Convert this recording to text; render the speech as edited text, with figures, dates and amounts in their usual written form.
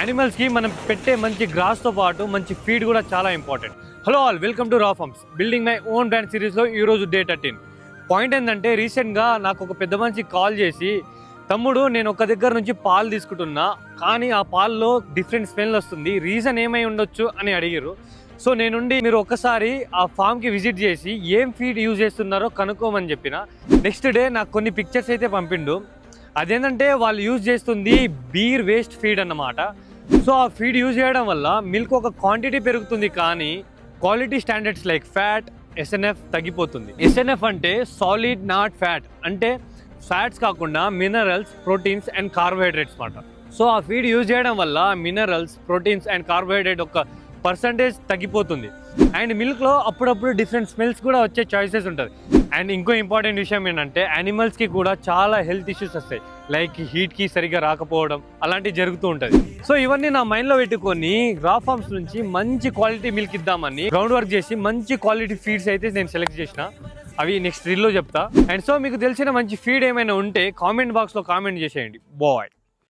యానిమల్స్కి మనం పెట్టే మంచి గ్రాస్తో పాటు మంచి ఫీడ్ కూడా చాలా important. Hello all, welcome to raw farms. Building my own brand సిరీస్లో ఈరోజు డే 13. పాయింట్ ఏంటంటే, రీసెంట్గా నాకు ఒక పెద్ద మనిషి కాల్ చేసి, తమ్ముడు నేను ఒక దగ్గర నుంచి పాలు తీసుకుంటున్నా, కానీ ఆ పాల్లో డిఫరెంట్ స్మెల్ వస్తుంది, రీజన్ ఏమై ఉండొచ్చు అని అడిగారు. సో నేనుండి మీరు ఒక్కసారి ఆ ఫామ్కి విజిట్ చేసి ఏం ఫీడ్ యూజ్ చేస్తున్నారో కనుక్కోమని చెప్పిన. నెక్స్ట్ డే నాకు కొన్ని పిక్చర్స్ అయితే పంపిండు. అదేంటంటే వాళ్ళు యూజ్ చేస్తుంది బీర్ వేస్ట్ ఫీడ్ అన్నమాట. సో ఆ ఫీడ్ యూజ్ చేయడం వల్ల మిల్క్ ఒక క్వాంటిటీ పెరుగుతుంది, కానీ quality standards like fat, SNF తగ్గిపోతుంది. ఎస్ఎన్ఎఫ్ అంటే సాలిడ్ నాట్ ఫ్యాట్, అంటే ఫ్యాట్స్ కాకుండా మినరల్స్, ప్రోటీన్స్ అండ్ కార్బోహైడ్రేట్స్ అన్నమాట. సో ఆ ఫీడ్ యూజ్ చేయడం వల్ల మినరల్స్, ప్రోటీన్స్ అండ్ కార్బోహైడ్రేట్ ఒక పర్సంటేజ్ తగ్గిపోతుంది. అండ్ మిల్క్లో అప్పుడప్పుడు డిఫరెంట్ స్మెల్స్ కూడా వచ్చే చాయిసెస్ ఉంటుంది. అండ్ ఇంకో ఇంపార్టెంట్ విషయం ఏంటంటే, యానిమల్స్కి కూడా చాలా హెల్త్ ఇష్యూస్ వస్తాయి, లైక్ హీట్కి సరిగ్గా రాకపోవడం, అలాంటివి జరుగుతూ ఉంటుంది. సో ఇవన్నీ నా మైండ్లో పెట్టుకొని రా ఫార్మ్స్ నుంచి మంచి క్వాలిటీ మిల్క్ ఇద్దామని గ్రౌండ్ వర్క్ చేసి మంచి క్వాలిటీ ఫీడ్స్ అయితే నేను సెలెక్ట్ చేసిన. అవి నెక్స్ట్ రీల్లో చెప్తా. అండ్ సో మీకు తెలిసిన మంచి ఫీడ్ ఏమైనా ఉంటే కామెంట్ బాక్స్లో కామెంట్ చేసేయండి. బాయ్.